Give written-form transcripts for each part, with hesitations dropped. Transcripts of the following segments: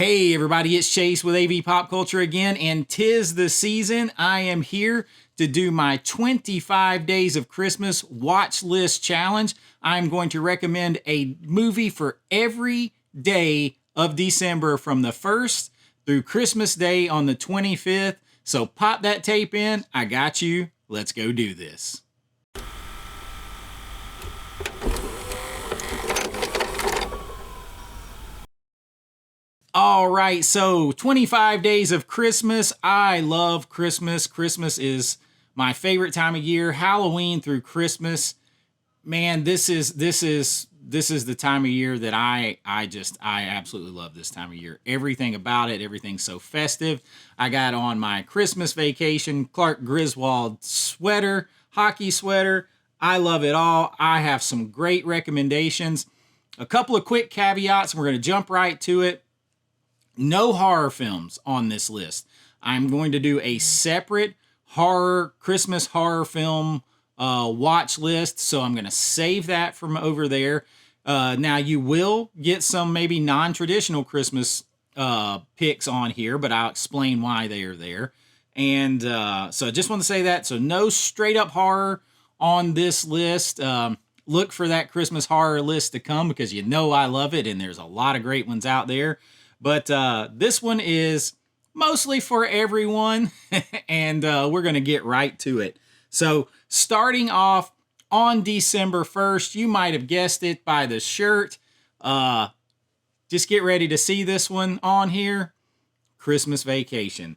Hey everybody, it's Chase with AV Pop Culture again, and 'tis the season. I am here to do my 25 Days of Christmas watch list challenge. I'm going to recommend a movie for every day of December from the 1st through Christmas Day on the 25th. So pop that tape in. I got you. Let's go do this. All right, so 25 Days of Christmas. I love Christmas. Christmas is my favorite time of year. Halloween through Christmas. Man, this is the time of year that I absolutely love this time of year. Everything about it, everything's so festive. I got on my Christmas vacation Clark Griswold sweater, hockey sweater. I love it all. I have some great recommendations. A couple of quick caveats, and we're going to jump right to it. No horror films on this list. I'm going to do a separate Christmas horror film watch list, so I'm going to save that from over there. Now, you will get some maybe non-traditional Christmas picks on here, but I'll explain why they are there. And so I just want to say that. So no straight-up horror on this list. Look for that Christmas horror list to come because you know I love it, and there's a lot of great ones out there. But this one is mostly for everyone, and we're going to get right to it. So starting off on December 1st, you might have guessed it by the shirt. Just get ready to see this one on here. Christmas Vacation.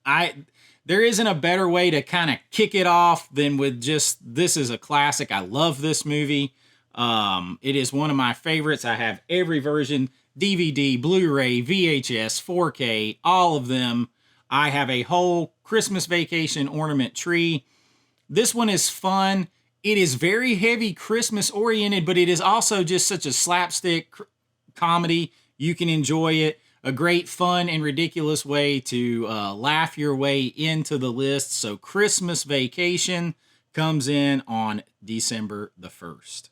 There isn't a better way to kind of kick it off than with just, this is a classic. I love this movie. It is one of my favorites. I have every version, DVD, Blu-ray, VHS, 4K, all of them. I have a whole Christmas Vacation ornament tree. This one is fun. It is very heavy Christmas oriented, but it is also just such a slapstick comedy. You can enjoy it. A great fun and ridiculous way to laugh your way into the list. So Christmas Vacation comes in on December the 1st.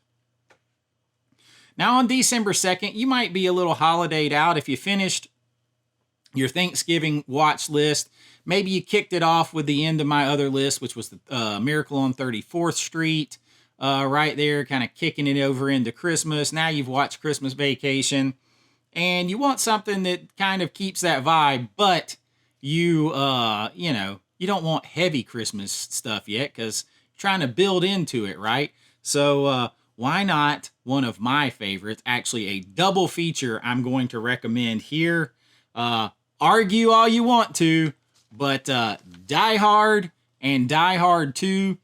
Now on December 2nd, you might be a little holidayed out if you finished your Thanksgiving watch list. Maybe you kicked it off with the end of my other list, which was the Miracle on 34th Street, right there, kind of kicking it over into Christmas. Now you've watched Christmas Vacation, and you want something that kind of keeps that vibe, but you don't want heavy Christmas stuff yet because you're trying to build into it, right? So, why not one of my favorites, actually a double feature I'm going to recommend here. Argue all you want to, but Die Hard and Die Hard 2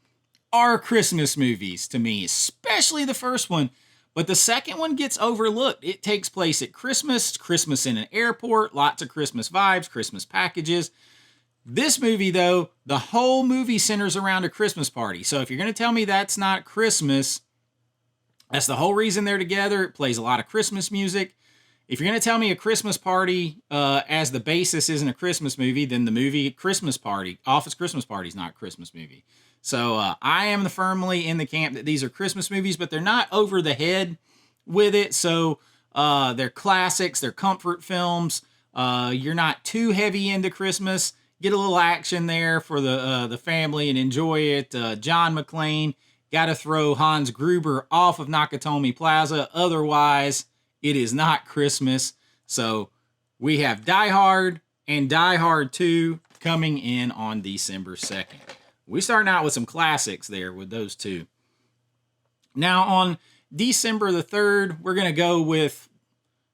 are Christmas movies to me, especially the first one. But the second one gets overlooked. It takes place at Christmas, Christmas in an airport, lots of Christmas vibes, Christmas packages. This movie, though, the whole movie centers around a Christmas party. So if you're going to tell me that's not Christmas, that's the whole reason they're together. It plays a lot of Christmas music. If you're going to tell me a Christmas party as the basis isn't a Christmas movie, then the movie Christmas Party, Office Christmas Party is not a Christmas movie. So I am firmly in the camp that these are Christmas movies, but they're not over the head with it. So they're classics, they're comfort films. You're not too heavy into Christmas. Get a little action there for the family and enjoy it. John McClane. Got to throw Hans Gruber off of Nakatomi Plaza. Otherwise, it is not Christmas. So we have Die Hard and Die Hard 2 coming in on December 2nd. We're starting out with some classics there with those two. Now on December the 3rd, we're going to go with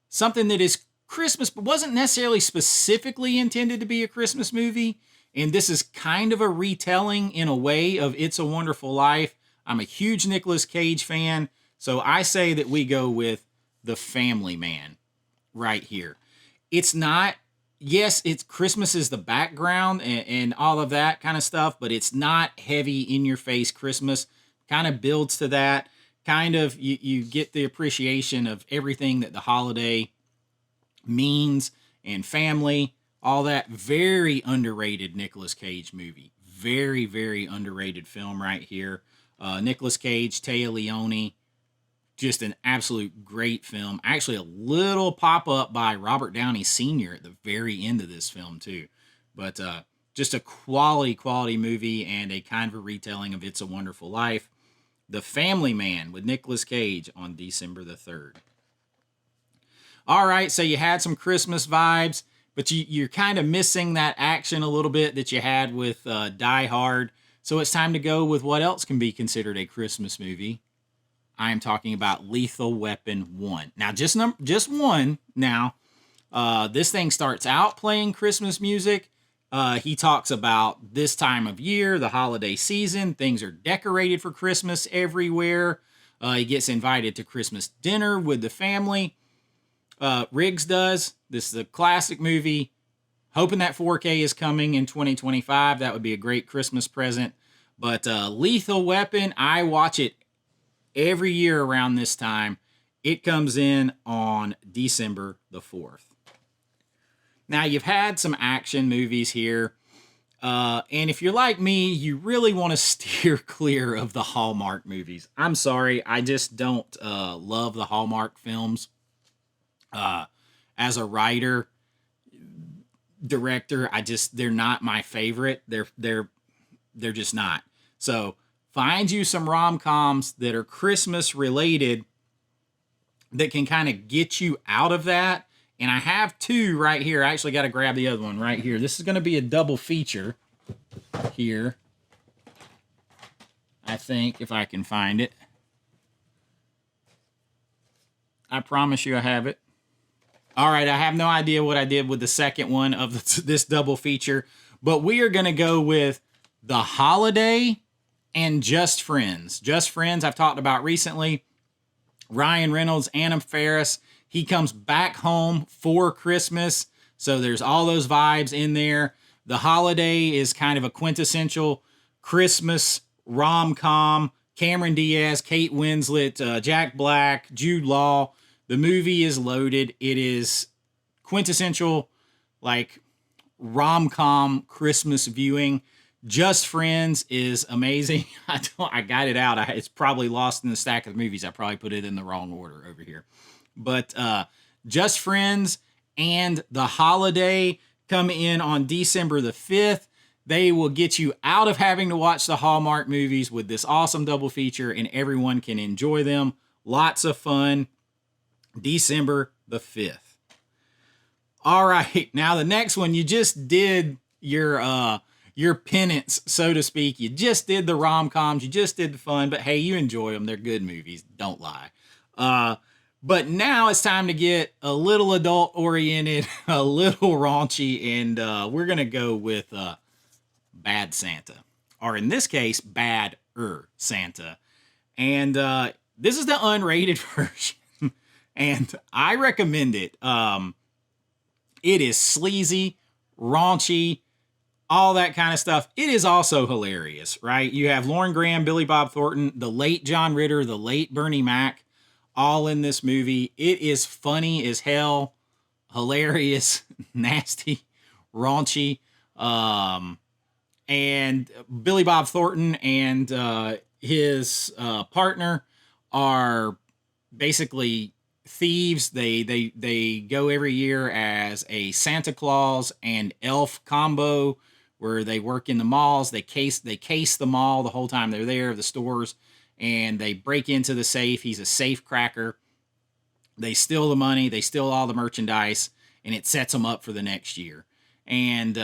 something that is Christmas, but wasn't necessarily specifically intended to be a Christmas movie. And this is kind of a retelling in a way of It's a Wonderful Life. I'm a huge Nicolas Cage fan, so I say that we go with The Family Man right here. It's not, yes, it's Christmas is the background and all of that kind of stuff, but it's not heavy in your face Christmas. Kind of builds to that. Kind of, you get the appreciation of everything that the holiday means and family, all that. Very underrated Nicolas Cage movie. Very, very underrated film right here. Nicolas Cage, Téa Leoni, just an absolute great film. Actually, a little pop up by Robert Downey Sr. at the very end of this film too, but just a quality movie and a kind of a retelling of It's a Wonderful Life. The Family Man with Nicolas Cage on December the 3rd. All right, so you had some Christmas vibes, but you're kind of missing that action a little bit that you had with Die Hard. So it's time to go with what else can be considered a Christmas movie. I am talking about Lethal Weapon 1. Now, just one now. This thing starts out playing Christmas music. He talks about this time of year, the holiday season. Things are decorated for Christmas everywhere. He gets invited to Christmas dinner with the family. Riggs does. This is a classic movie. Hoping that 4K is coming in 2025. That would be a great Christmas present. But Lethal Weapon, I watch it every year around this time. It comes in on December the 4th. Now, you've had some action movies here. And if you're like me, you really want to steer clear of the Hallmark movies. I'm sorry, I just don't love the Hallmark films. As a writer, director, they're not my favorite. They're just not. So find you some rom-coms that are Christmas related that can kind of get you out of that. And I have two right here. I actually got to grab the other one right here. This is going to be a double feature here, I think, if I can find it. I promise you I have it. All right, I have no idea what I did with the second one of this double feature, but we are going to go with The Holiday and Just Friends. Just Friends, I've talked about recently. Ryan Reynolds, Anna Faris. He comes back home for Christmas, so there's all those vibes in there. The Holiday is kind of a quintessential Christmas rom-com. Cameron Diaz, Kate Winslet, Jack Black, Jude Law. The movie is loaded. It is quintessential, like, rom-com Christmas viewing. Just Friends is amazing. I got it out. It's probably lost in the stack of movies. I probably put it in the wrong order over here. But Just Friends and The Holiday come in on December the 5th. They will get you out of having to watch the Hallmark movies with this awesome double feature, and everyone can enjoy them. Lots of fun. December the 5th. All right, now the next one, you just did your penance, so to speak. You just did the rom-coms, you just did the fun, but hey, you enjoy them. They're good movies, don't lie. But now it's time to get a little adult-oriented, a little raunchy, and we're going to go with Bad Santa. Or in this case, Bad-er Santa. And this is the unrated version. And I recommend it. It is sleazy, raunchy, all that kind of stuff. It is also hilarious, right? You have Lauren Graham, Billy Bob Thornton, the late John Ritter, the late Bernie Mac, all in this movie. It is funny as hell, hilarious, nasty, raunchy. And Billy Bob Thornton and his partner are basically thieves. They go every year as a Santa Claus and elf combo where they work in the malls. They case the mall the whole time they're there, the stores, and they break into the safe. He's a safe cracker. They steal the money, they steal all the merchandise, and it sets them up for the next year. And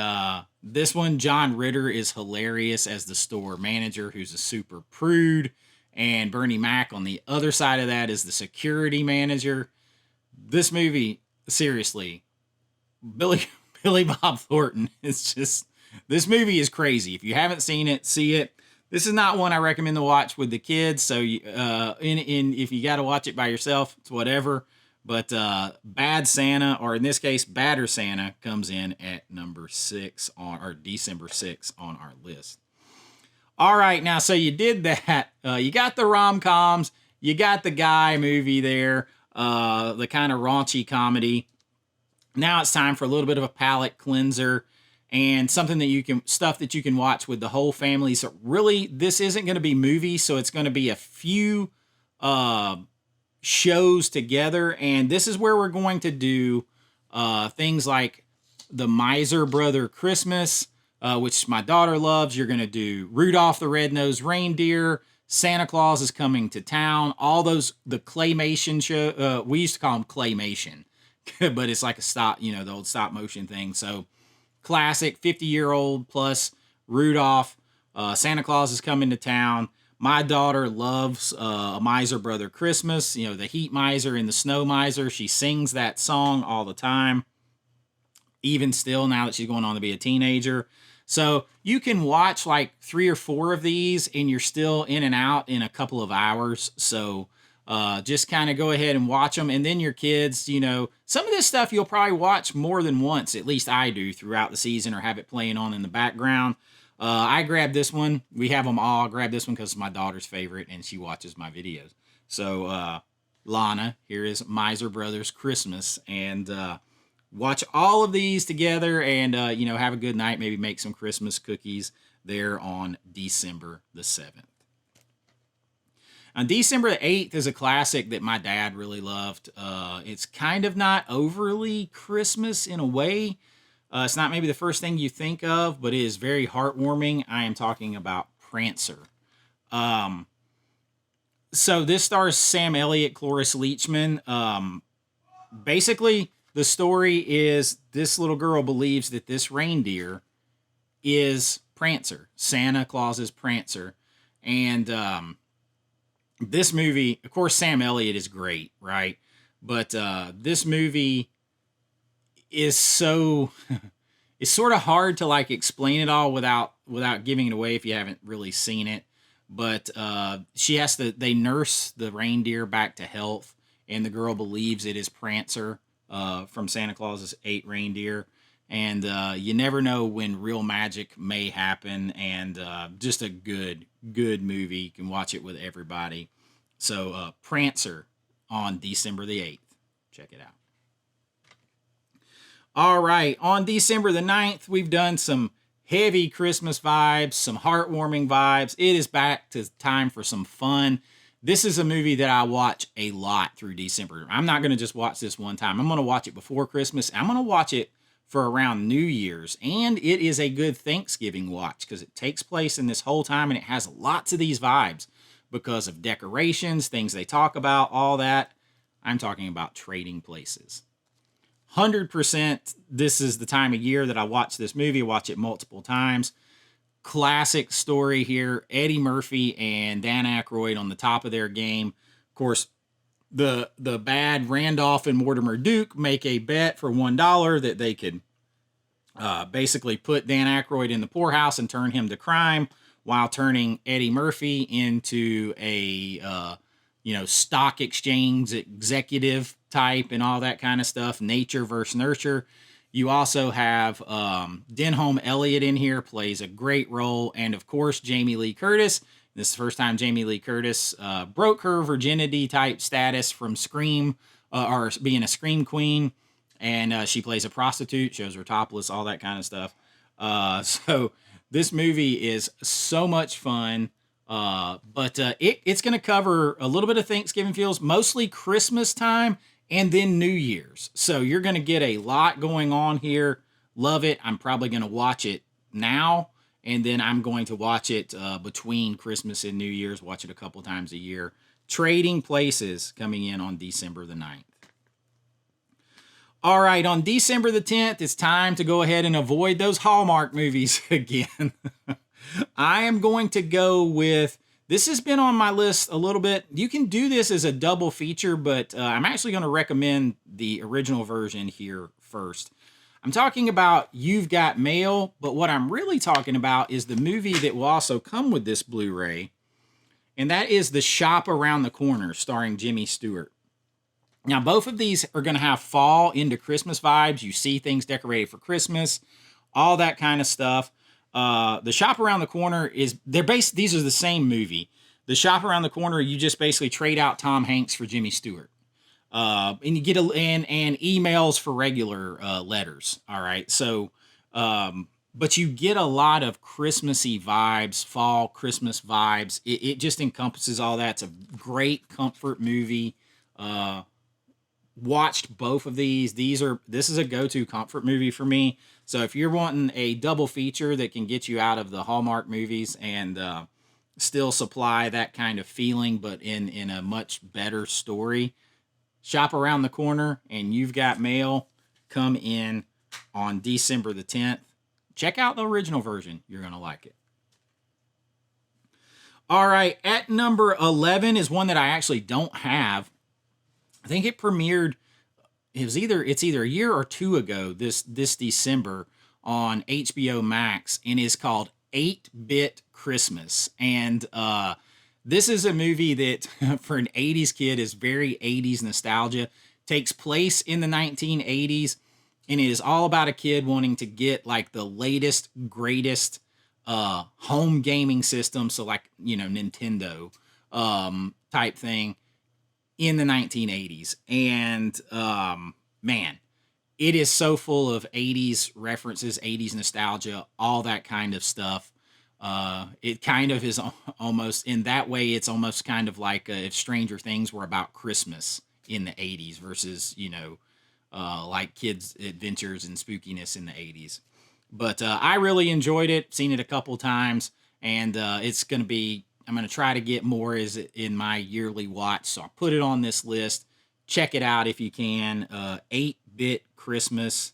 this one, John Ritter is hilarious as the store manager, who's a super prude. And Bernie Mac on the other side of that is the security manager. This movie, seriously, Billy Bob Thornton is just, this movie is crazy. If you haven't seen it, see it. This is not one I recommend to watch with the kids. So if you got to watch it by yourself, it's whatever. But Bad Santa, or in this case, Badder Santa, comes in at number 6 or December 6th on our list. All right, now, so you did that. You got the rom-coms. You got the guy movie there, the kind of raunchy comedy. Now it's time for a little bit of a palate cleanser and something that stuff that you can watch with the whole family. So really, this isn't going to be movies, so it's going to be a few shows together. And this is where we're going to do things like the Miser Brother Christmas, which my daughter loves. You're going to do Rudolph the Red-Nosed Reindeer, Santa Claus is Coming to Town, all those, the claymation show. We used to call them claymation, but it's like a stop, the old stop motion thing. So classic 50-year-old plus Rudolph, Santa Claus is Coming to Town. My daughter loves A Miser Brother Christmas, the Heat Miser and the Snow Miser. She sings that song all the time, even still now that she's going on to be a teenager. So you can watch like 3 or 4 of these and you're still in and out in a couple of hours. So just kind of go ahead and watch them. And then your kids, some of this stuff you'll probably watch more than once, at least I do, throughout the season, or have it playing on in the background. I grabbed this one. We have them all. I grabbed this one because it's my daughter's favorite and she watches my videos. So Lana, here is Miser Brothers Christmas. And watch all of these together and, have a good night. Maybe make some Christmas cookies there on December the 7th. On December the 8th is a classic that my dad really loved. It's kind of not overly Christmas in a way. It's not maybe the first thing you think of, but it is very heartwarming. I am talking about Prancer. So this stars Sam Elliott, Cloris Leachman. Basically, the story is this little girl believes that this reindeer is Prancer, Santa Claus's Prancer. And this movie, of course, Sam Elliott is great, right? But this movie is so it's sort of hard to like explain it all without giving it away if you haven't really seen it. But they nurse the reindeer back to health, and the girl believes it is Prancer from Santa Claus's 8 Reindeer. And you never know when real magic may happen. And just a good movie. You can watch it with everybody. So Prancer on December the 8th. Check it out. All right, on December the 9th, we've done some heavy Christmas vibes, some heartwarming vibes. It is back to time for some fun. This is a movie that I watch a lot through December. I'm not going to just watch this one time. I'm going to watch it before Christmas. I'm going to watch it for around New Year's. And it is a good Thanksgiving watch because it takes place in this whole time and it has lots of these vibes because of decorations, things they talk about, all that. I'm talking about Trading Places. 100% this is the time of year that I watch this movie. I watch it multiple times. Classic story here. Eddie Murphy and Dan Aykroyd on the top of their game. Of course, the bad Randolph and Mortimer Duke make a bet for $1 that they could basically put Dan Aykroyd in the poorhouse and turn him to crime while turning Eddie Murphy into a stock exchange executive type and all that kind of stuff. Nature versus nurture. You also have Denholm Elliott in here, plays a great role. And of course, Jamie Lee Curtis. This is the first time Jamie Lee Curtis broke her virginity type status from Scream, or being a Scream queen. And she plays a prostitute, shows her topless, all that kind of stuff. So this movie is so much fun. But it's going to cover a little bit of Thanksgiving feels, mostly Christmas time, and then New Year's. So you're going to get a lot going on here. Love it. I'm probably going to watch it now, and then I'm going to watch it between Christmas and New Year's, watch it a couple times a year. Trading Places coming in on December the 9th. All right, on December the 10th, it's time to go ahead and avoid those Hallmark movies again. I am going to go with, this has been on my list a little bit. You can do this as a double feature, but I'm actually going to recommend the original version here first. I'm talking about You've Got Mail, but what I'm really talking about is the movie that will also come with this Blu-ray, and that is The Shop Around the Corner, starring Jimmy Stewart. Now, both of these are going to have fall into Christmas vibes. You see things decorated for Christmas, all that kind of stuff. The Shop Around the Corner is, these are the same movie. The Shop Around the Corner, you just basically trade out Tom Hanks for Jimmy Stewart. And you get and emails for regular letters. All right. So, but you get a lot of Christmassy vibes, fall Christmas vibes. It just encompasses all that. It's a great comfort movie. Watched both of these. This is a go-to comfort movie for me. So if you're wanting a double feature that can get you out of the Hallmark movies and still supply that kind of feeling, but in a much better story, shop around the corner and You've Got Mail come in on December the 10th. Check out the original version. You're going to like it. All right, at number 11 is one that I actually don't have. I think it premiered. It's either a year or two ago this December on HBO Max, and is called 8-Bit Christmas. And this is a movie that for an 80s kid is very 80s nostalgia. Takes place in the 1980s, and it is all about a kid wanting to get like the latest, greatest home gaming system. So like, Nintendo type thing in the 1980s. And man, it is so full of 80s references, 80s nostalgia, all that kind of stuff. It kind of is almost, in that way, it's almost kind of like if Stranger Things were about Christmas in the 80s versus, like kids' adventures and spookiness in the 80s. But I really enjoyed it, seen it a couple times, and I'm going to try to get more in my yearly watch. So I'll put it on this list. Check it out if you can. 8-Bit Christmas,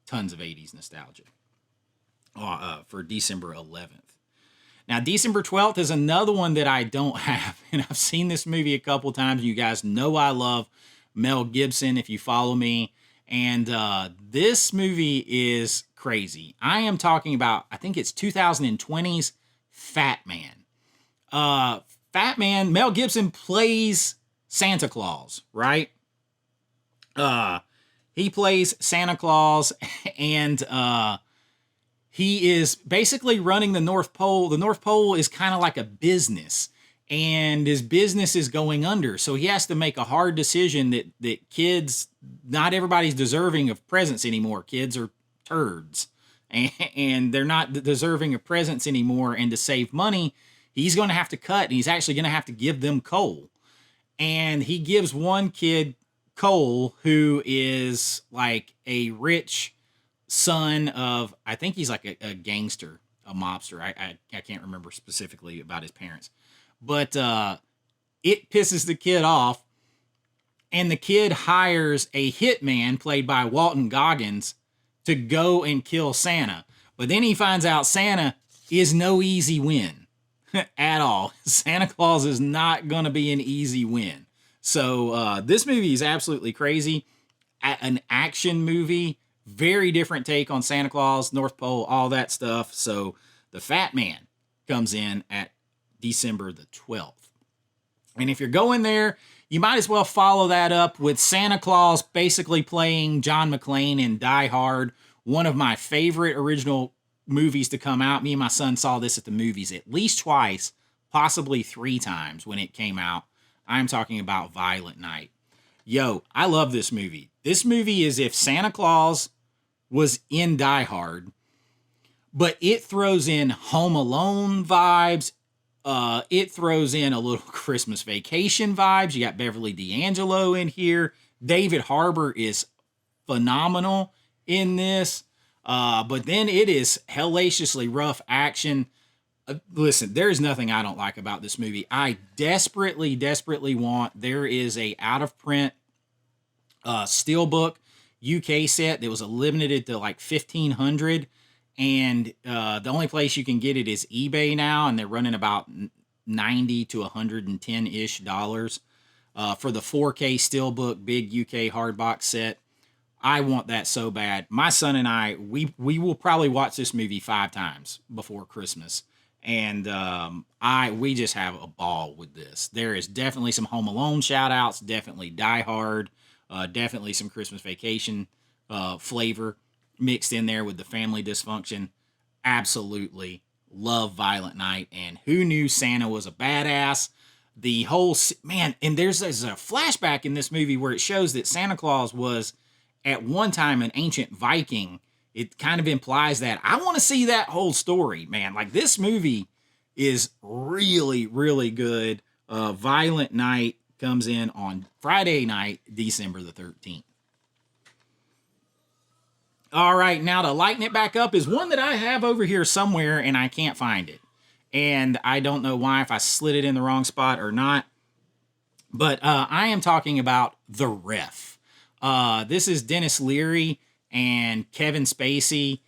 tons of 80s nostalgia for December 11th. Now, December 12th is another one that I don't have, and I've seen this movie a couple times. You guys know I love Mel Gibson if you follow me, and this movie is crazy. I am talking about, I think it's 2020's Fat Man. Fat Man, Mel Gibson plays Santa Claus, right? He plays Santa Claus, and he is basically running the North Pole. The North Pole is kind of like a business, and his business is going under. So he has to make a hard decision that kids, not everybody's deserving of presents anymore. Kids are turds, and they're not deserving of presents anymore. And to save money, he's going to have to cut, and he's actually going to have to give them coal. And he gives one kid coal who is like a rich son of, I think he's like a gangster, a mobster. I can't remember specifically about his parents. But it pisses the kid off, and the kid hires a hitman played by Walton Goggins to go and kill Santa. But then he finds out Santa is no easy win at all. Santa Claus is not going to be an easy win. So this movie is absolutely crazy. An action movie, very different take on Santa Claus, North Pole, all that stuff. So the Fat Man comes in at December the 12th. And if you're going there, you might as well follow that up with Santa Claus basically playing John McClane in Die Hard, one of my favorite original movies to come out. Me and my son saw this at the movies at least twice, possibly 3 times when it came out. I'm talking about Violent Night. Yo, I love this movie. This movie is if Santa Claus was in Die Hard, but it throws in Home Alone vibes. It throws in a little Christmas Vacation vibes. You got Beverly D'Angelo in here. David Harbour is phenomenal in this. But then it is hellaciously rough action. Listen, there is nothing I don't like about this movie. I desperately, desperately want, there is a out-of-print Steelbook UK set that was limited to like 1,500. And the only place you can get it is eBay now, and they're running about 90 to 110-ish dollars for the 4K Steelbook big UK hardbox set. I want that so bad. My son and I, we will probably watch this movie 5 times before Christmas. And we just have a ball with this. There is definitely some Home Alone shout outs, definitely Die Hard, definitely some Christmas Vacation flavor mixed in there with the family dysfunction. Absolutely love Violent Night. And who knew Santa was a badass? The whole, man, and there's a flashback in this movie where it shows that Santa Claus was at one time an ancient Viking. It kind of implies that. I want to see that whole story, man. Like, this movie is really, really good. Violent Night comes in on Friday night, December the 13th. All right, now to lighten it back up is one that I have over here somewhere and I can't find it. And I don't know why, if I slid it in the wrong spot or not. But I am talking about The Ref. This is Dennis Leary and Kevin Spacey.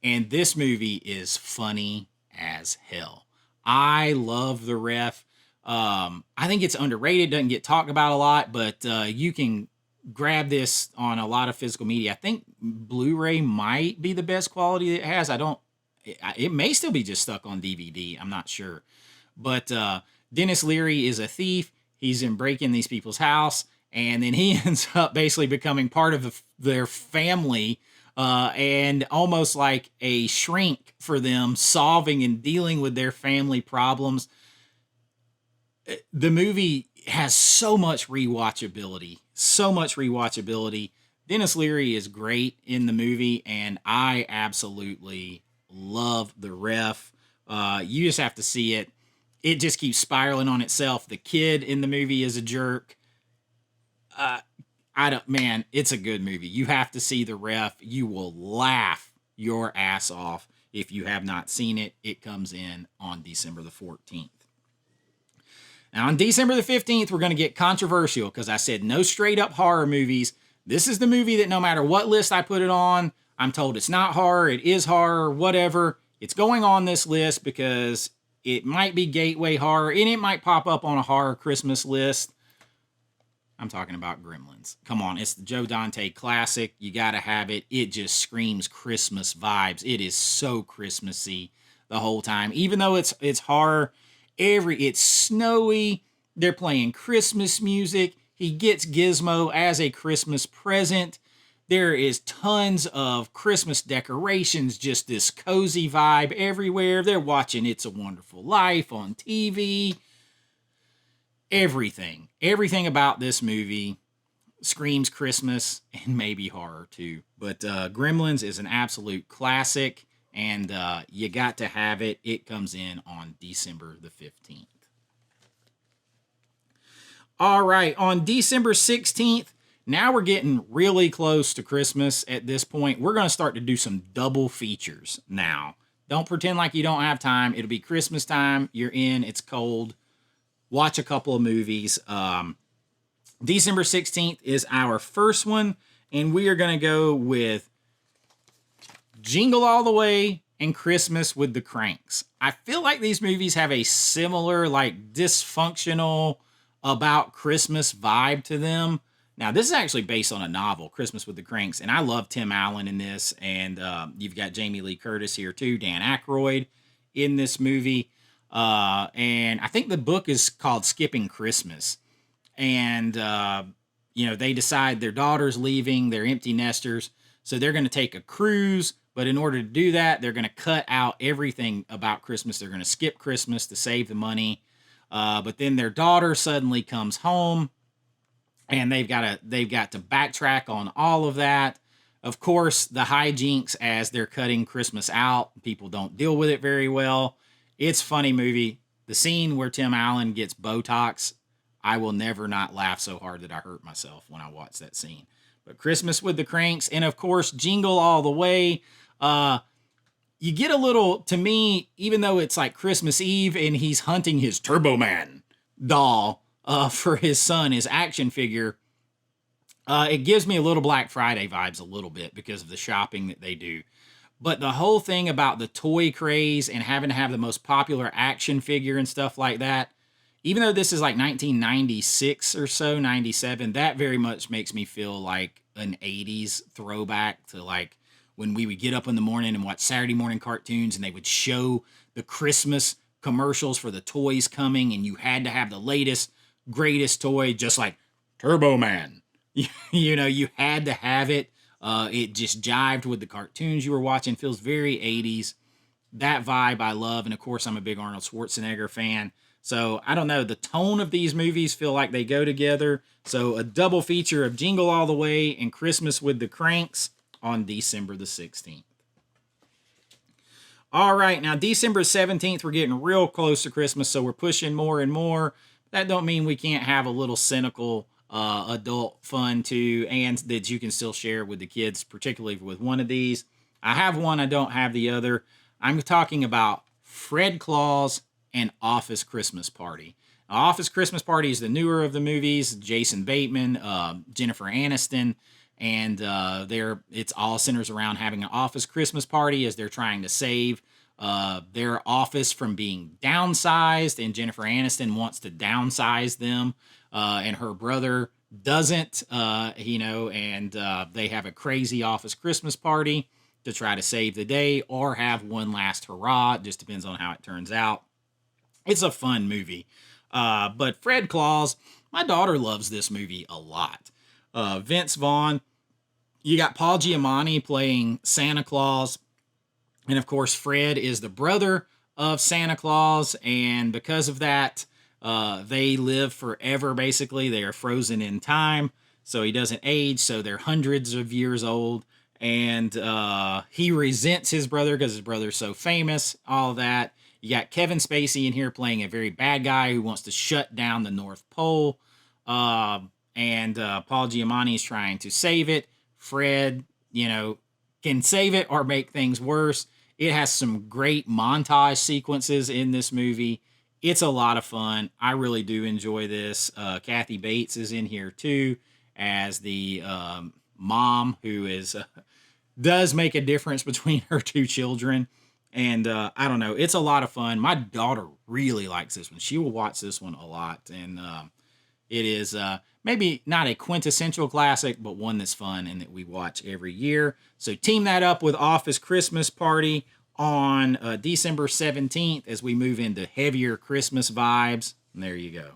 And this movie is funny as hell. I love The Ref. I think it's underrated, doesn't get talked about a lot, but you can grab this on a lot of physical media. I think Blu-ray might be the best quality it has. It may still be just stuck on DVD. I'm not sure. But Dennis Leary is a thief. He's in breaking these people's house, and then he ends up basically becoming part of their family, and almost like a shrink for them, solving and dealing with their family problems. The movie has so much rewatchability. Dennis Leary is great in the movie, and I absolutely love The Ref. You just have to see it. It just keeps spiraling on itself. The kid in the movie is a jerk. Man, it's a good movie. You have to see The Ref. You will laugh your ass off if you have not seen it. It comes in on December the 14th. Now, on December the 15th, we're going to get controversial because I said no straight up horror movies. This is the movie that no matter what list I put it on, I'm told it's not horror, it is horror, whatever. It's going on this list because it might be gateway horror and it might pop up on a horror Christmas list. I'm talking about Gremlins. Come on, it's the Joe Dante classic. You got to have it. It just screams Christmas vibes. It is so Christmassy the whole time. Even though it's horror, it's snowy. They're playing Christmas music. He gets Gizmo as a Christmas present. There is tons of Christmas decorations, just this cozy vibe everywhere. They're watching It's a Wonderful Life on TV. Everything about this movie screams Christmas and maybe horror too. But Gremlins is an absolute classic, and you got to have it. It comes in on December the 15th. All right, on December 16th, now we're getting really close to Christmas at this point. We're going to start to do some double features now. Don't pretend like you don't have time. It'll be Christmas time. You're in. It's cold. Watch a couple of movies. December 16th is our first one, and we are going to go with Jingle All the Way and Christmas with the Cranks. I feel like these movies have a similar, like, dysfunctional about Christmas vibe to them. Now, this is actually based on a novel, Christmas with the Cranks, and I love Tim Allen in this, and you've got Jamie Lee Curtis here too, Dan Aykroyd in this movie, and I think the book is called Skipping Christmas, and they decide their daughter's leaving, they're empty nesters, so they're going to take a cruise, but in order to do that, they're going to cut out everything about Christmas. They're going to skip Christmas to save the money, but then their daughter suddenly comes home, and they've got to backtrack on all of that. Of course, the hijinks as they're cutting Christmas out. People don't deal with it very well. It's a funny movie. The scene where Tim Allen gets Botox, I will never not laugh so hard that I hurt myself when I watch that scene. But Christmas with the Cranks, and of course, Jingle All the Way. You get a little, to me, even though it's like Christmas Eve and he's hunting his Turbo Man doll, for his son, his action figure, it gives me a little Black Friday vibes a little bit because of the shopping that they do. But the whole thing about the toy craze and having to have the most popular action figure and stuff like that, even though this is like 1996 or so, 97, that very much makes me feel like an 80s throwback to like when we would get up in the morning and watch Saturday morning cartoons and they would show the Christmas commercials for the toys coming and you had to have the latest greatest toy, just like Turbo Man. You had to have it. It just jived with the cartoons you were watching. Feels very 80s. That vibe I love. And of course, I'm a big Arnold Schwarzenegger fan. So I don't know. The tone of these movies feel like they go together. So a double feature of Jingle All the Way and Christmas with the Cranks on December the 16th. All right. Now, December 17th, we're getting real close to Christmas. So we're pushing more and more. that don't mean we can't have a little cynical adult fun too, and that you can still share with the kids, particularly with one of these. I have one, I don't have the other. I'm talking about Fred Claus and Office Christmas Party. Now, Office Christmas Party is the newer of the movies. Jason Bateman, Jennifer Aniston, and it's all centers around having an office Christmas party as they're trying to save their office from being downsized, and Jennifer Aniston wants to downsize them, and her brother doesn't, and they have a crazy office Christmas party to try to save the day or have one last hurrah. It just depends on how it turns out. It's a fun movie. But Fred Claus, my daughter loves this movie a lot. Vince Vaughn, you got Paul Giamatti playing Santa Claus. And of course, Fred is the brother of Santa Claus. And because of that, they live forever, basically. They are frozen in time. So he doesn't age. So they're hundreds of years old. And he resents his brother because his brother's so famous, all that. You got Kevin Spacey in here playing a very bad guy who wants to shut down the North Pole. And Paul Giamatti is trying to save it. Fred, can save it or make things worse. It has some great montage sequences in this movie. It's a lot of fun. I really do enjoy this. Kathy Bates is in here too as the mom who does make a difference between her two children. And I don't know. It's a lot of fun. My daughter really likes this one. She will watch this one a lot. And it is maybe not a quintessential classic, but one that's fun and that we watch every year. So team that up with Office Christmas Party on December 17th as we move into heavier Christmas vibes. And there you go.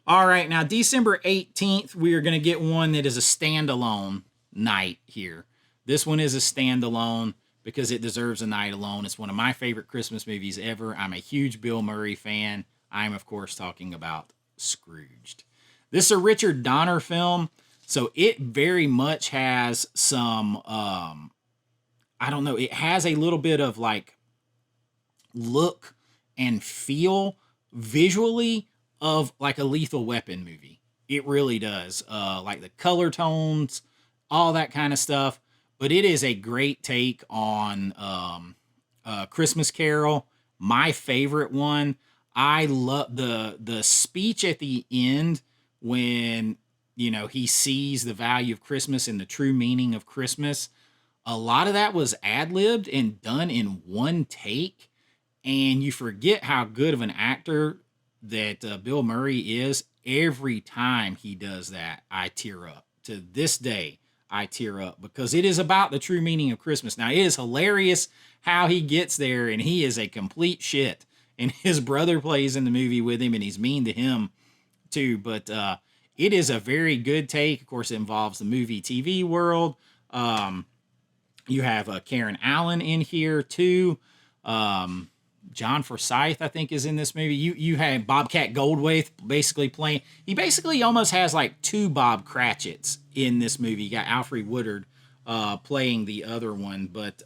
All right, now December 18th, we are going to get one that is a standalone night here. This one is a standalone because it deserves a night alone. It's one of my favorite Christmas movies ever. I'm a huge Bill Murray fan. I'm, of course, talking about Scrooged. This is a Richard Donner film, so it very much has some, it has a little bit of like look and feel visually of like a Lethal Weapon movie. It really does. Like the color tones, all that kind of stuff. But it is a great take on Christmas Carol. My favorite one. I love the speech at the end when, he sees the value of Christmas and the true meaning of Christmas. A lot of that was ad-libbed and done in one take. And you forget how good of an actor that Bill Murray is. Every time he does that, I tear up. To this day, I tear up because it is about the true meaning of Christmas. Now, it is hilarious how he gets there, and he is a complete shit. And his brother plays in the movie with him, and he's mean to him too. But it is a very good take. Of course, it involves the movie TV world. You have Karen Allen in here too. John Forsythe, I think, is in this movie. You had Bobcat Goldthwait basically playing. He basically almost has like two Bob Cratchits in this movie. You got Alfred Woodard playing the other one, but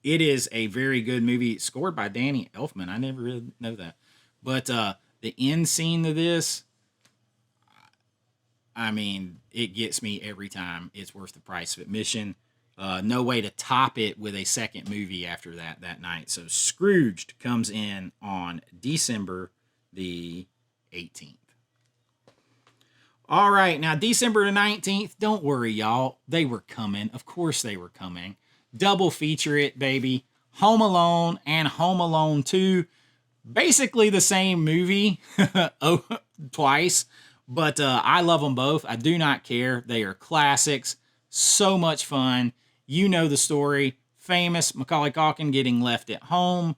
it is a very good movie, scored by Danny Elfman. I never really know that. But the end scene of this, I mean, it gets me every time. It's worth the price of admission. No way to top it with a second movie after that night. So Scrooged comes in on December the 18th. All right, now December the 19th, don't worry, y'all. They were coming. Of course they were coming. Double feature it, baby. Home Alone and Home Alone 2. Basically the same movie twice, but I love them both. I do not care. They are classics. So much fun. You know the story. Famous Macaulay Culkin getting left at home.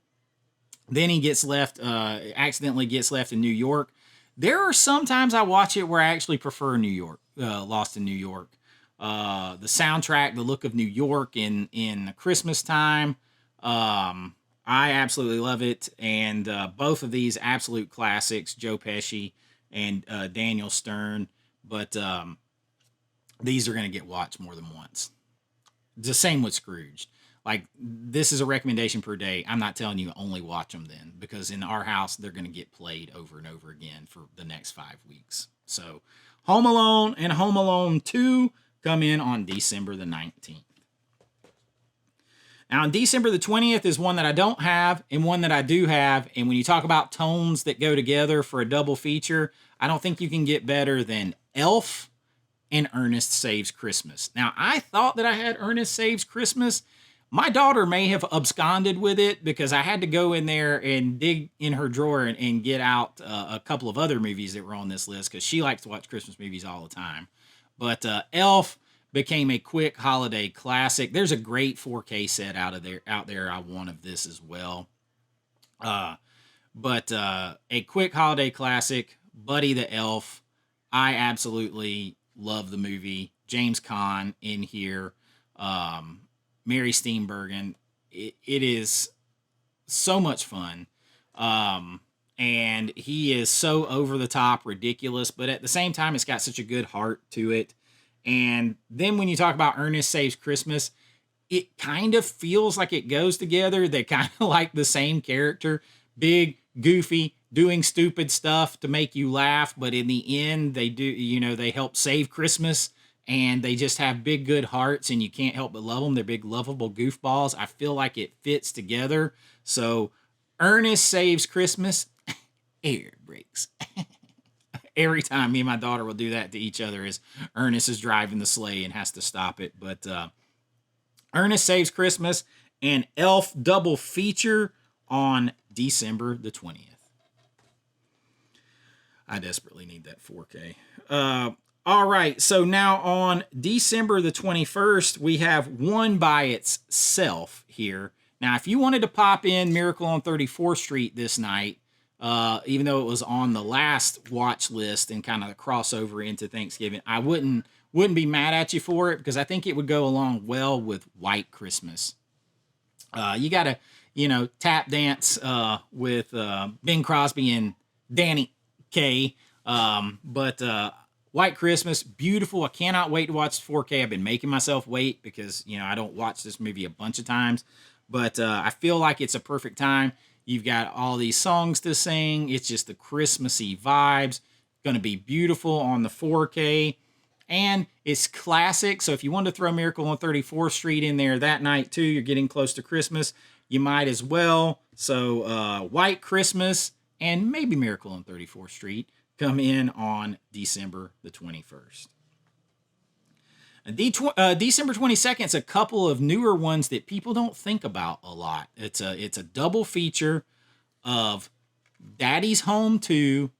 Then he gets left, accidentally gets left in New York. There are some times I watch it where I actually prefer New York, Lost in New York. The soundtrack, the look of New York in Christmas time. I absolutely love it. And both of these absolute classics, Joe Pesci and Daniel Stern. But these are going to get watched more than once. The same with Scrooged. like this is a recommendation per day. I'm not telling you only watch them then, because in our house they're going to get played over and over again for the next 5 weeks. So Home Alone and Home Alone 2 come in on December the 19th. Now, on December the 20th is one that I don't have and one that I do have. And when you talk about tones that go together for a double feature, I don't think you can get better than Elf and Ernest Saves Christmas. Now, I thought that I had Ernest Saves Christmas. My daughter may have absconded with it because I had to go in there and dig in her drawer and get out a couple of other movies that were on this list because she likes to watch Christmas movies all the time. But Elf became a quick holiday classic. There's a great 4K set out there. I want of this as well. But a quick holiday classic, Buddy the Elf. I absolutely love the movie. James Caan in here. Mary Steenburgen. It is so much fun. And he is so over the top, ridiculous, but at the same time, it's got such a good heart to it. And then when you talk about Ernest Saves Christmas, it kind of feels like it goes together. They're kind of like the same character, big, goofy, doing stupid stuff to make you laugh. But in the end, they do, they help save Christmas, and they just have big, good hearts, and you can't help but love them. They're big, lovable goofballs. I feel like it fits together. So Ernest Saves Christmas, air brakes. Every time me and my daughter will do that to each other as Ernest is driving the sleigh and has to stop it. But Ernest Saves Christmas and Elf double feature on December the 20th. I desperately need that 4K. All right, so now on December the 21st, we have one by itself here. Now, if you wanted to pop in Miracle on 34th Street this night, even though it was on the last watch list and kind of the crossover into Thanksgiving, I wouldn't be mad at you for it because I think it would go along well with White Christmas. You got to, tap dance with Bing Crosby and Danny Kaye. But White Christmas, beautiful. I cannot wait to watch 4K. I've been making myself wait because, I don't watch this movie a bunch of times. But I feel like it's a perfect time. You've got all these songs to sing. It's just the Christmassy vibes. Going to be beautiful on the 4K. And it's classic. So if you want to throw Miracle on 34th Street in there that night too, you're getting close to Christmas, you might as well. So White Christmas and maybe Miracle on 34th Street come in on December the 21st. December 22nd is a couple of newer ones that people don't think about a lot. It's a double feature of Daddy's Home 2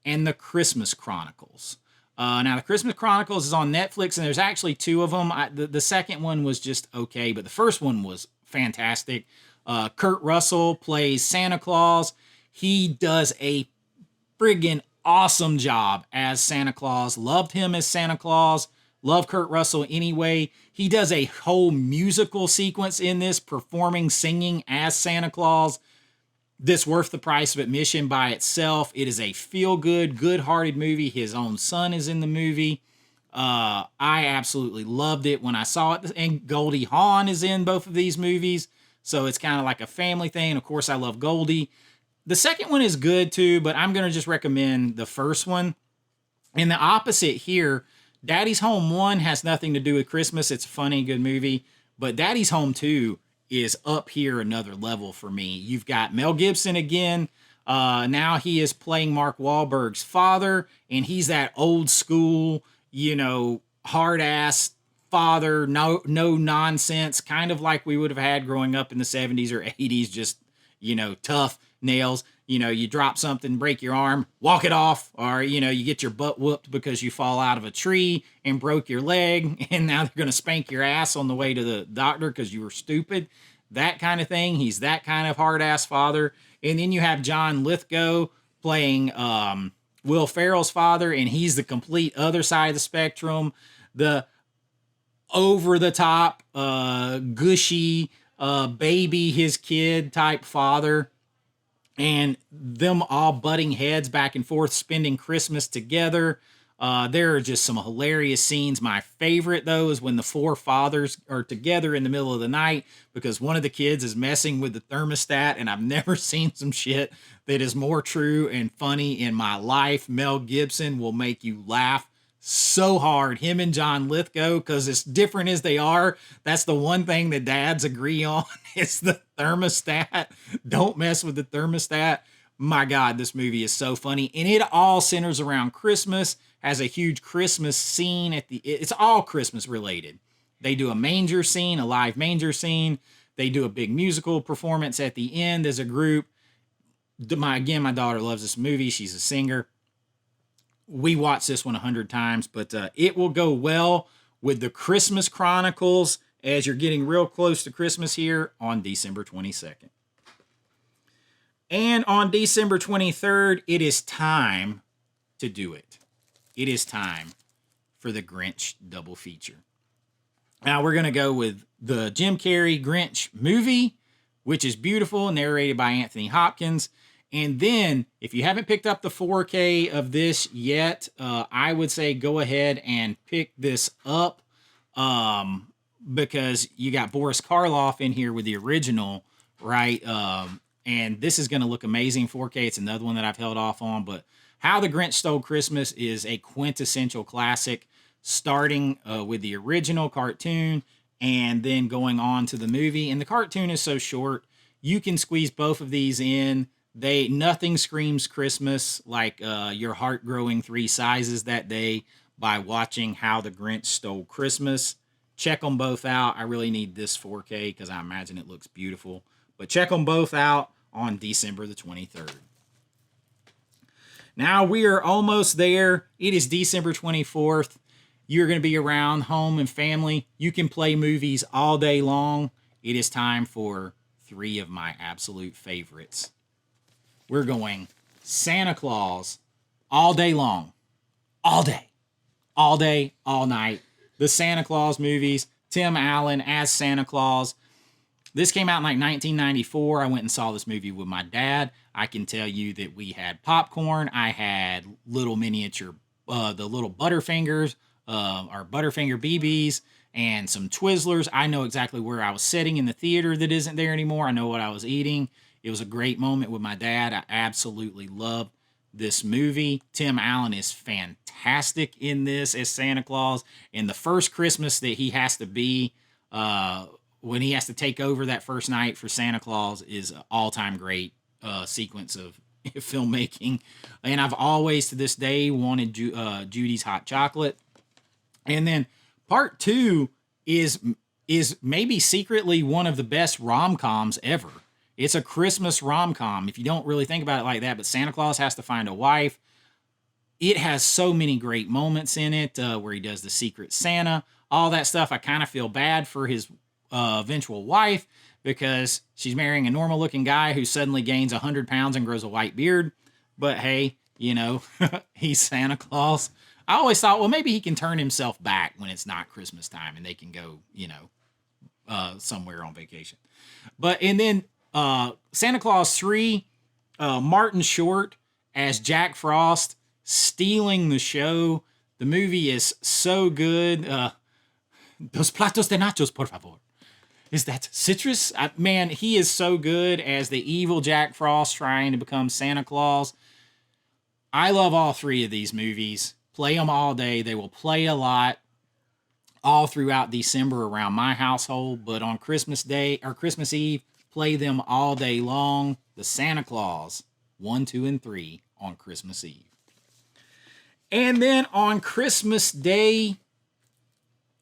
and The Christmas Chronicles. Now, The Christmas Chronicles is on Netflix, and there's actually two of them. The second one was just okay, but the first one was fantastic. Kurt Russell plays Santa Claus. He does a friggin' awesome job as Santa Claus. Loved him as Santa Claus. Love Kurt Russell anyway. He does a whole musical sequence in this, performing, singing as Santa Claus. This worth the price of admission by itself. It is a feel-good, good-hearted movie. His own son is in the movie. I absolutely loved it when I saw it. And Goldie Hawn is in both of these movies. So it's kind of like a family thing. And of course, I love Goldie. The second one is good too, but I'm going to just recommend the first one. And the opposite here, Daddy's Home 1 has nothing to do with Christmas. It's a funny, good movie. But Daddy's Home 2 is up here another level for me. You've got Mel Gibson again. Now he is playing Mark Wahlberg's father, and he's that old school, hard-ass father, no nonsense, kind of like we would have had growing up in the 70s or 80s, just, tough nails. You drop something, break your arm, walk it off, or, you get your butt whooped because you fall out of a tree and broke your leg, and now they're going to spank your ass on the way to the doctor because you were stupid. That kind of thing. He's that kind of hard-ass father. And then you have John Lithgow playing Will Ferrell's father, and he's the complete other side of the spectrum. The over-the-top, gushy, baby his kid type father. And them all butting heads back and forth, spending Christmas together. There are just some hilarious scenes. My favorite, though, is when the four fathers are together in the middle of the night because one of the kids is messing with the thermostat, and I've never seen some shit that is more true and funny in my life. Mel Gibson will make you laugh so hard. Him and John Lithgow, because as different as they are, that's the one thing that dads agree on is the thermostat. Don't mess with the thermostat. My God, this movie is so funny. And it all centers around Christmas, has a huge Christmas scene it's all Christmas related. They do a manger scene, a live manger scene. They do a big musical performance at the end as a group. My daughter loves this movie. She's a singer. We watched this one 100 times, but it will go well with the Christmas Chronicles as you're getting real close to Christmas here on December 22nd. And on December 23rd, it is time to do it. It is time for the Grinch double feature. Now we're going to go with the Jim Carrey Grinch movie, which is beautiful, narrated by Anthony Hopkins. And then, if you haven't picked up the 4K of this yet, I would say go ahead and pick this up because you got Boris Karloff in here with the original, right? And this is going to look amazing 4K. It's another one that I've held off on, but How the Grinch Stole Christmas is a quintessential classic, starting with the original cartoon and then going on to the movie. And the cartoon is so short, you can squeeze both of these in. Nothing screams Christmas like your heart growing 3 sizes that day by watching How the Grinch Stole Christmas. Check them both out. I really need this 4K because I imagine it looks beautiful. But check them both out on December the 23rd. Now we are almost there. It is December 24th. You're going to be around home and family. You can play movies all day long. It is time for 3 of my absolute favorites. We're going Santa Claus all day long. All day. All day, all night. The Santa Claus movies. Tim Allen as Santa Claus. This came out in like 1994. I went and saw this movie with my dad. I can tell you that we had popcorn. I had little miniature, the little Butterfingers, our Butterfinger BBs, and some Twizzlers. I know exactly where I was sitting in the theater that isn't there anymore. I know what I was eating. It was a great moment with my dad. I absolutely love this movie. Tim Allen is fantastic in this as Santa Claus. And the first Christmas that he has to be, when he has to take over that first night for Santa Claus, is an all-time great sequence of filmmaking. And I've always, to this day, wanted Judy's Hot Chocolate. And then part 2 is maybe secretly one of the best rom-coms ever. It's a Christmas rom-com, if you don't really think about it like that, but Santa Claus has to find a wife. It has so many great moments in it where he does the Secret Santa, all that stuff. I kind of feel bad for his eventual wife because she's marrying a normal-looking guy who suddenly gains 100 pounds and grows a white beard. But hey, he's Santa Claus. I always thought, well, maybe he can turn himself back when it's not Christmas time and they can go, somewhere on vacation. And then Santa Claus 3, Martin Short as Jack Frost, stealing the show. The movie is so good. Dos platos de nachos, por favor. Is that citrus? Man, he is so good as the evil Jack Frost trying to become Santa Claus. I love all 3 of these movies. Play them all day. They will play a lot all throughout December around my household, but on Christmas Day or Christmas Eve, play them all day long. The Santa Claus 1, 2, and 3 on Christmas Eve. And then on Christmas Day,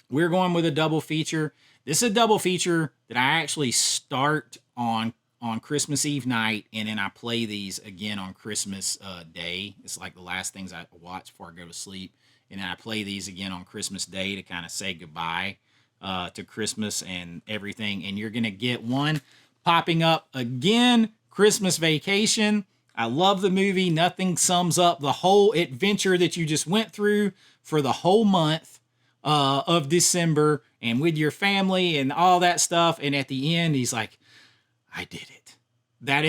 we're going with a double feature. This is a double feature that I actually start on Christmas Eve night, and then I play these again on Christmas Day. It's like the last things I watch before I go to sleep. And then I play these again on Christmas Day to kind of say goodbye to Christmas and everything. And you're going to get one popping up again, Christmas Vacation. I love the movie. Nothing sums up the whole adventure that you just went through for the whole month of December and with your family and all that stuff. And at the end, he's like, I did it. That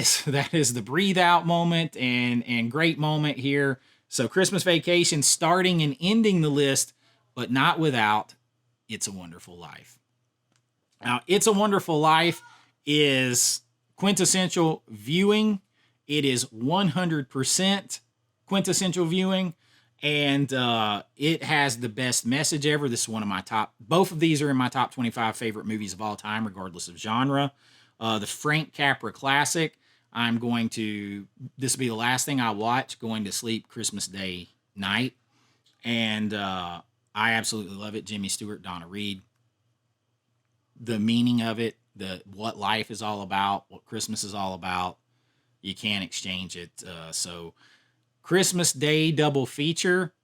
is the breathe out moment and great moment here. So Christmas Vacation starting and ending the list, but not without It's a Wonderful Life. Now, It's a Wonderful Life is quintessential viewing. It is 100% quintessential viewing, and it has the best message ever. This is one of my both of these are in my top 25 favorite movies of all time, regardless of genre. The Frank Capra classic, this will be the last thing I watch going to sleep Christmas Day night. And I absolutely love it. Jimmy Stewart, Donna Reed. The meaning of it, what life is all about, what Christmas is all about. You can't exchange it. So Christmas Day double feature,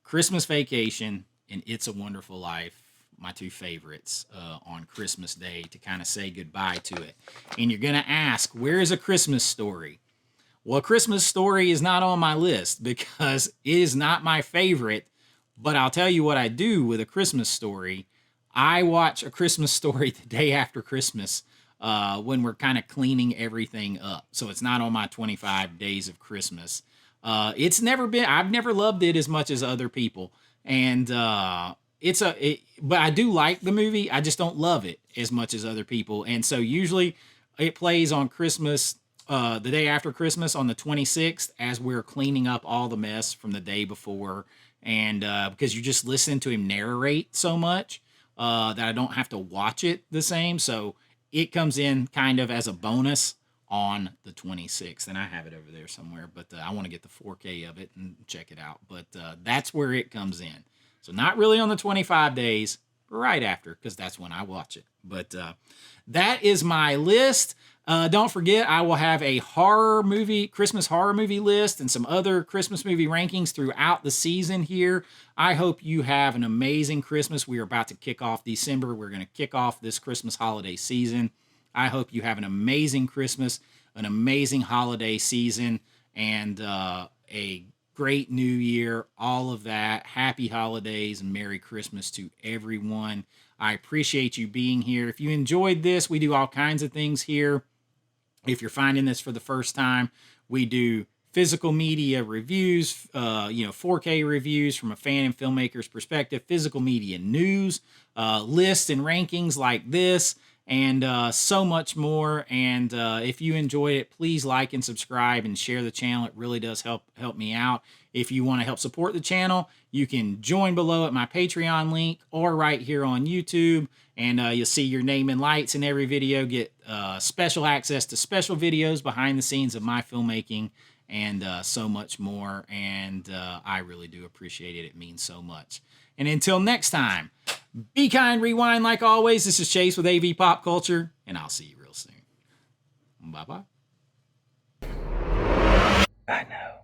Christmas Vacation, and It's a Wonderful Life, my two favorites on Christmas Day to kind of say goodbye to it. And you're going to ask, where is A Christmas Story? Well, A Christmas Story is not on my list because it is not my favorite, but I'll tell you what I do with A Christmas Story. I watch A Christmas Story the day after Christmas when we're kind of cleaning everything up. So it's not on my 25 days of Christmas. I've never loved it as much as other people. And but I do like the movie. I just don't love it as much as other people. And so usually it plays on Christmas, the day after Christmas on the 26th, as we're cleaning up all the mess from the day before. And because you just listen to him narrate so much that I don't have to watch it the same. So it comes in kind of as a bonus on the 26th. And I have it over there somewhere, but I want to get the 4K of it and check it out. But that's where it comes in. So not really on the 25 days, right after, because that's when I watch it. But that is my list. Don't forget, I will have a Christmas horror movie list and some other Christmas movie rankings throughout the season here. I hope you have an amazing Christmas. We are about to kick off December. We're going to kick off this Christmas holiday season. I hope you have an amazing Christmas, an amazing holiday season, and a great new year, all of that. Happy holidays and Merry Christmas to everyone. I appreciate you being here. If you enjoyed this, we do all kinds of things here. If you're finding this for the first time, we do physical media reviews, 4K reviews from a fan and filmmaker's perspective, physical media news, lists and rankings like this, and so much more. And if you enjoyed it, please like and subscribe and share the channel. It really does help me out. If you want to help support the channel, you can join below at my Patreon link or right here on YouTube. And you'll see your name and lights in every video, get special access to special videos behind the scenes of my filmmaking, and so much more. And I really do appreciate it. It means so much. And until next time, be kind, rewind like always. This is Chase with AV Pop Culture, and I'll see you real soon. Bye-bye. I know.